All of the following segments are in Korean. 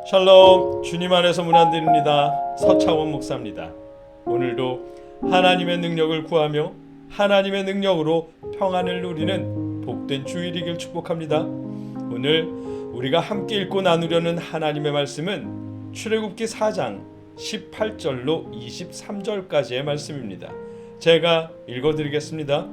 샬롬, 주님 안에서 문안드립니다. 서창원 목사입니다. 오늘도 하나님의 능력을 구하며 하나님의 능력으로 평안을 누리는 복된 주일이길 축복합니다. 오늘 우리가 함께 읽고 나누려는 하나님의 말씀은 출애굽기 4장 18절로 23절까지의 말씀입니다. 제가 읽어드리겠습니다.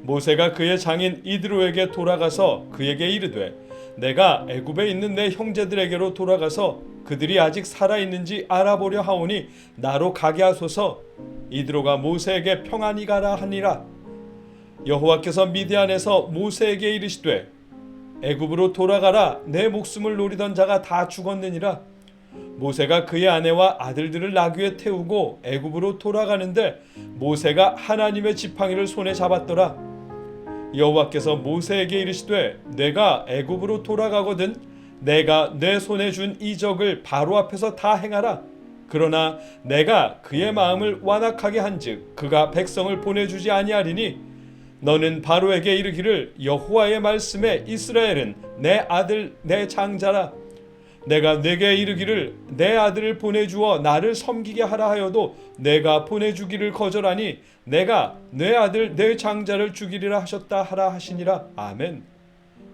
모세가 그의 장인 이드로에게 돌아가서 그에게 이르되 내가 애굽에 있는 내 형제들에게로 돌아가서 그들이 아직 살아있는지 알아보려 하오니 나로 가게 하소서. 이드로가 모세에게 평안히 가라 하니라. 여호와께서 미디안에서 모세에게 이르시되 애굽으로 돌아가라. 내 목숨을 노리던 자가 다 죽었느니라. 모세가 그의 아내와 아들들을 나귀에 태우고 애굽으로 돌아가는데 모세가 하나님의 지팡이를 손에 잡았더라. 여호와께서 모세에게 이르시되 내가 애굽으로 돌아가거든 내가 내 손에 준 이적을 바로 앞에서 다 행하라. 그러나 내가 그의 마음을 완악하게 한즉 그가 백성을 보내주지 아니하리니 너는 바로에게 이르기를 여호와의 말씀에 이스라엘은 내 아들 내 장자라. 내가 네게 이르기를 내 아들을 보내주어 나를 섬기게 하라 하여도 내가 보내주기를 거절하니 내가 내 아들 내 장자를 죽이리라 하셨다 하라 하시니라. 아멘.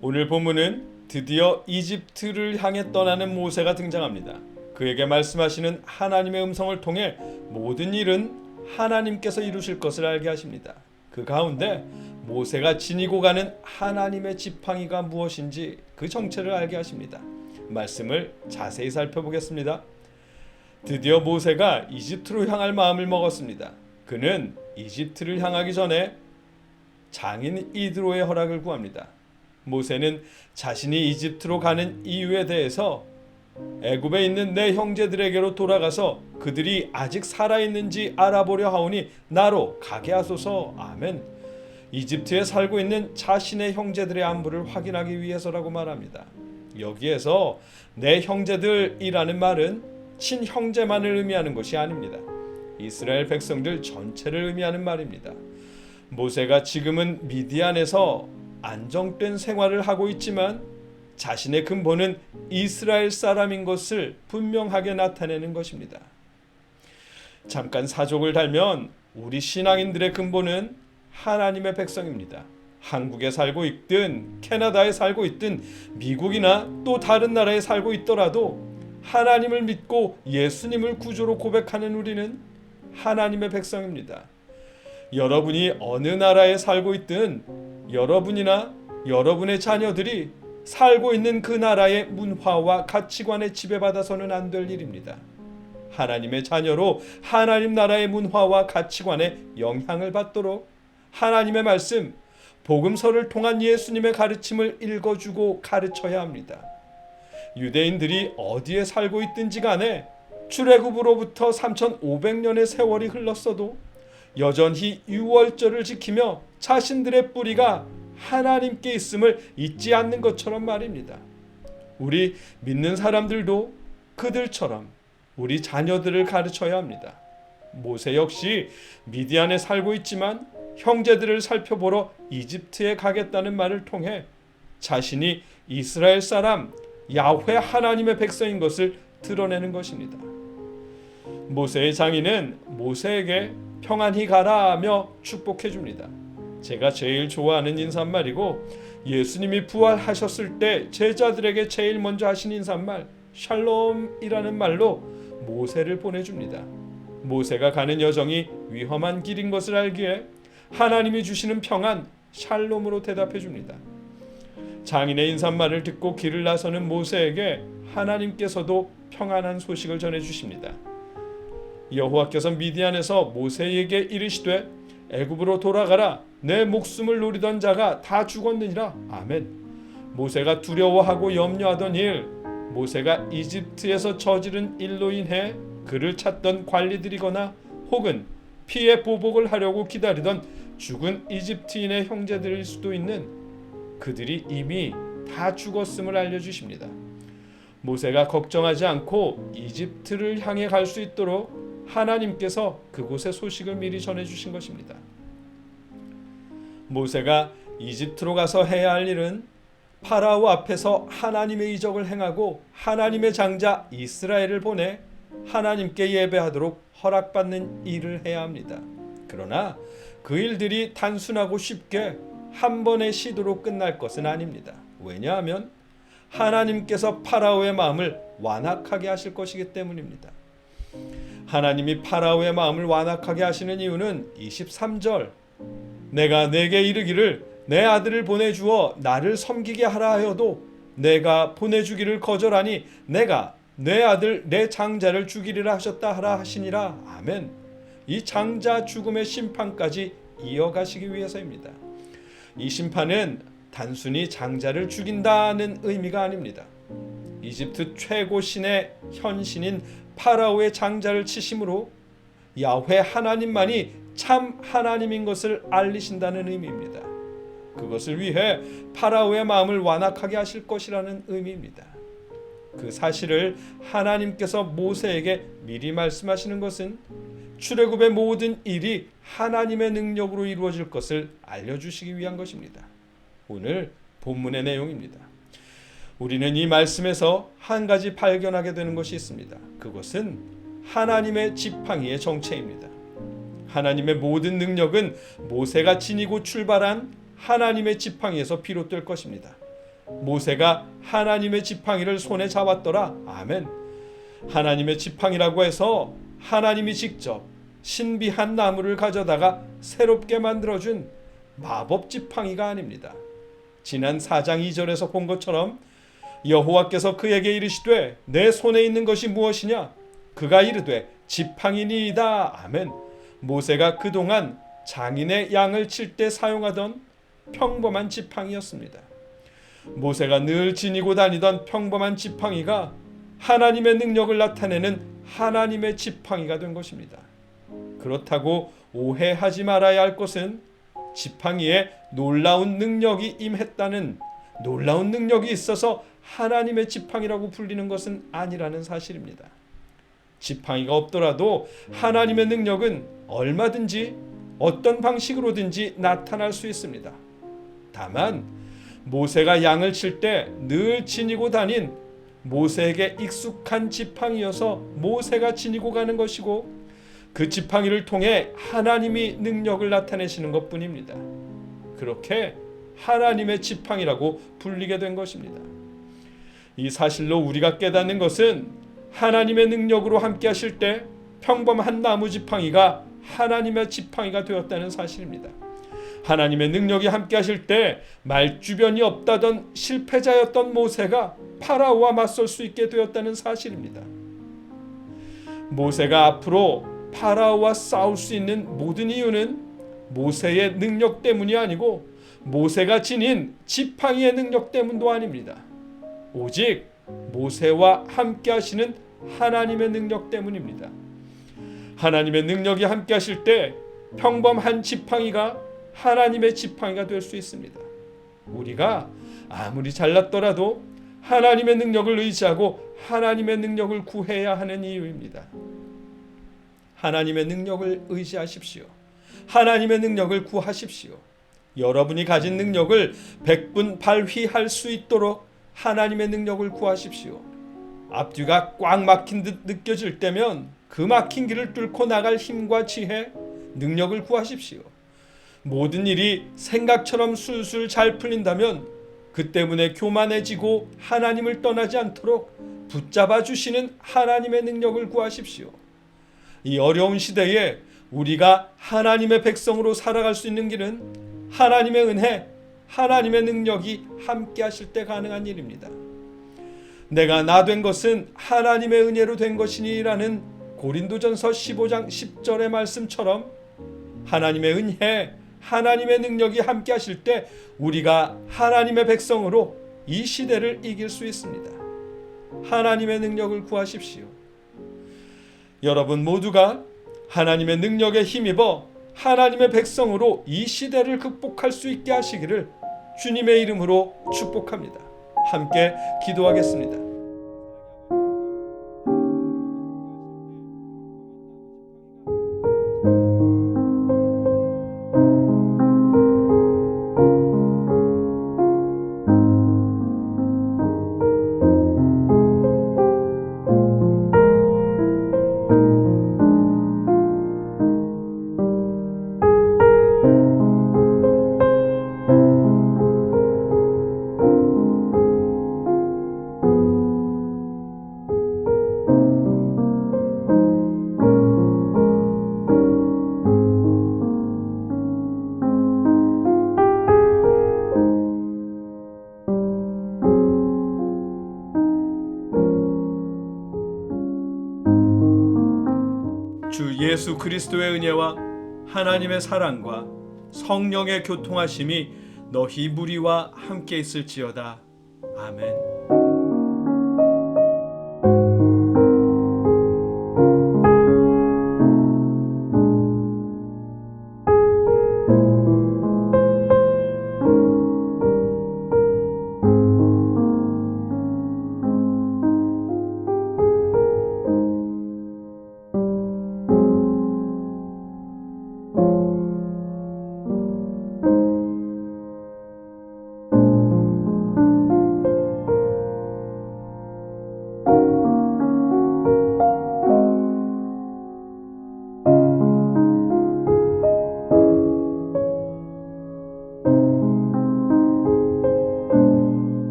오늘 본문은 드디어 이집트를 향해 떠나는 모세가 등장합니다. 그에게 말씀하시는 하나님의 음성을 통해 모든 일은 하나님께서 이루실 것을 알게 하십니다. 그 가운데 모세가 지니고 가는 하나님의 지팡이가 무엇인지 그 정체를 알게 하십니다. 말씀을 자세히 살펴보겠습니다. 드디어 모세가 이집트로 향할 마음을 먹었습니다. 그는 이집트를 향하기 전에 장인 이드로의 허락을 구합니다. 모세는 자신이 이집트로 가는 이유에 대해서 애굽에 있는 내 형제들에게로 돌아가서 그들이 아직 살아있는지 알아보려 하오니 나로 가게 하소서. 아멘. 이집트에 살고 있는 자신의 형제들의 안부를 확인하기 위해서라고 말합니다. 여기에서 내 형제들이라는 말은 친형제만을 의미하는 것이 아닙니다. 이스라엘 백성들 전체를 의미하는 말입니다. 모세가 지금은 미디안에서 안정된 생활을 하고 있지만 자신의 근본은 이스라엘 사람인 것을 분명하게 나타내는 것입니다. 잠깐 사족을 달면 우리 신앙인들의 근본은 하나님의 백성입니다. 한국에 살고 있든 캐나다에 살고 있든 미국이나 또 다른 나라에 살고 있더라도 하나님을 믿고 예수님을 구주로 고백하는 우리는 하나님의 백성입니다. 여러분이 어느 나라에 살고 있든 여러분이나 여러분의 자녀들이 살고 있는 그 나라의 문화와 가치관에 지배받아서는 안 될 일입니다. 하나님의 자녀로 하나님 나라의 문화와 가치관에 영향을 받도록 하나님의 말씀 복음서를 통한 예수님의 가르침을 읽어주고 가르쳐야 합니다. 유대인들이 어디에 살고 있든지 간에 출애굽으로부터 3500년의 세월이 흘렀어도 여전히 유월절을 지키며 자신들의 뿌리가 하나님께 있음을 잊지 않는 것처럼 말입니다. 우리 믿는 사람들도 그들처럼 우리 자녀들을 가르쳐야 합니다. 모세 역시 미디안에 살고 있지만 형제들을 살펴보러 이집트에 가겠다는 말을 통해 자신이 이스라엘 사람 야훼 하나님의 백성인 것을 드러내는 것입니다. 모세의 장인은 모세에게 평안히 가라 하며 축복해 줍니다. 제가 제일 좋아하는 인사말이고 예수님이 부활하셨을 때 제자들에게 제일 먼저 하신 인사말 샬롬이라는 말로 모세를 보내줍니다. 모세가 가는 여정이 위험한 길인 것을 알기에 하나님이 주시는 평안 샬롬으로 대답해 줍니다. 장인의 인사말을 듣고 길을 나서는 모세에게 하나님께서도 평안한 소식을 전해 주십니다. 여호와께서 미디안에서 모세에게 이르시되 애굽으로 돌아가라. 내 목숨을 노리던 자가 다 죽었느니라. 아멘. 모세가 두려워하고 염려하던 일, 모세가 이집트에서 저지른 일로 인해 그를 찾던 관리들이거나 혹은 피해 보복을 하려고 기다리던 죽은 이집트인의 형제들일 수도 있는 그들이 이미 다 죽었음을 알려주십니다. 모세가 걱정하지 않고 이집트를 향해 갈 수 있도록 하나님께서 그곳의 소식을 미리 전해주신 것입니다. 모세가 이집트로 가서 해야 할 일은 파라오 앞에서 하나님의 이적을 행하고 하나님의 장자 이스라엘을 보내 하나님께 예배하도록 허락받는 일을 해야 합니다. 그러나 그 일들이 단순하고 쉽게 한 번의 시도로 끝날 것은 아닙니다. 왜냐하면 하나님께서 파라오의 마음을 완악하게 하실 것이기 때문입니다. 하나님이 파라오의 마음을 완악하게 하시는 이유는 23절 내가 내게 이르기를 내 아들을 보내주어 나를 섬기게 하라 하여도 내가 보내주기를 거절하니 내가 내 아들 내 장자를 죽이리라 하셨다 하라 하시니라. 아멘. 이 장자 죽음의 심판까지 이어가시기 위해서입니다. 이 심판은 단순히 장자를 죽인다는 의미가 아닙니다. 이집트 최고 신의 현신인 파라오의 장자를 치심으로 야훼 하나님만이 참 하나님인 것을 알리신다는 의미입니다. 그것을 위해 파라오의 마음을 완악하게 하실 것이라는 의미입니다. 그 사실을 하나님께서 모세에게 미리 말씀하시는 것은 출애굽의 모든 일이 하나님의 능력으로 이루어질 것을 알려주시기 위한 것입니다. 오늘 본문의 내용입니다. 우리는 이 말씀에서 한 가지 발견하게 되는 것이 있습니다. 그것은 하나님의 지팡이의 정체입니다. 하나님의 모든 능력은 모세가 지니고 출발한 하나님의 지팡이에서 비롯될 것입니다. 모세가 하나님의 지팡이를 손에 잡았더라. 아멘. 하나님의 지팡이라고 해서 하나님이 직접 신비한 나무를 가져다가 새롭게 만들어준 마법 지팡이가 아닙니다. 지난 4장 2절에서 본 것처럼 여호와께서 그에게 이르시되 내 손에 있는 것이 무엇이냐? 그가 이르되 지팡이니이다. 아멘. 모세가 그동안 장인의 양을 칠 때 사용하던 평범한 지팡이였습니다. 모세가 늘 지니고 다니던 평범한 지팡이가 하나님의 능력을 나타내는 하나님의 지팡이가 된 것입니다. 그렇다고 오해하지 말아야 할 것은 지팡이에 놀라운 능력이 임했다는 놀라운 능력이 있어서 하나님의 지팡이라고 불리는 것은 아니라는 사실입니다. 지팡이가 없더라도 하나님의 능력은 얼마든지 어떤 방식으로든지 나타날 수 있습니다. 다만 모세가 양을 칠 때 늘 지니고 다닌 모세에게 익숙한 지팡이여서 모세가 지니고 가는 것이고 그 지팡이를 통해 하나님이 능력을 나타내시는 것뿐입니다. 그렇게 하나님의 지팡이라고 불리게 된 것입니다. 이 사실로 우리가 깨닫는 것은 하나님의 능력으로 함께 하실 때 평범한 나무 지팡이가 하나님의 지팡이가 되었다는 사실입니다. 하나님의 능력이 함께 하실 때 말주변이 없다던 실패자였던 모세가 파라오와 맞설 수 있게 되었다는 사실입니다. 모세가 앞으로 파라오와 싸울 수 있는 모든 이유는 모세의 능력 때문이 아니고 모세가 지닌 지팡이의 능력 때문도 아닙니다. 오직 모세와 함께 하시는 하나님의 능력 때문입니다. 하나님의 능력이 함께 하실 때 평범한 지팡이가 하나님의 지팡이가 될 수 있습니다. 우리가 아무리 잘났더라도 하나님의 능력을 의지하고 하나님의 능력을 구해야 하는 이유입니다. 하나님의 능력을 의지하십시오. 하나님의 능력을 구하십시오. 여러분이 가진 능력을 백분발휘할 수 있도록 하나님의 능력을 구하십시오. 앞뒤가 꽉 막힌 듯 느껴질 때면 그 막힌 길을 뚫고 나갈 힘과 지혜, 능력을 구하십시오. 모든 일이 생각처럼 술술 잘 풀린다면 그 때문에 교만해지고 하나님을 떠나지 않도록 붙잡아 주시는 하나님의 능력을 구하십시오. 이 어려운 시대에 우리가 하나님의 백성으로 살아갈 수 있는 길은 하나님의 은혜, 하나님의 능력이 함께 하실 때 가능한 일입니다. 내가 나 된 것은 하나님의 은혜로 된 것이니라는 고린도전서 15장 10절의 말씀처럼 하나님의 은혜, 하나님의 능력이 함께 하실 때 우리가 하나님의 백성으로 이 시대를 이길 수 있습니다. 하나님의 능력을 구하십시오. 여러분 모두가 하나님의 능력에 힘입어 하나님의 백성으로 이 시대를 극복할 수 있게 하시기를 주님의 이름으로 축복합니다. 함께 기도하겠습니다. 예수 그리스도의 은혜와 하나님의 사랑과 성령의 교통하심이 너희 무리와 함께 있을지어다. 아멘.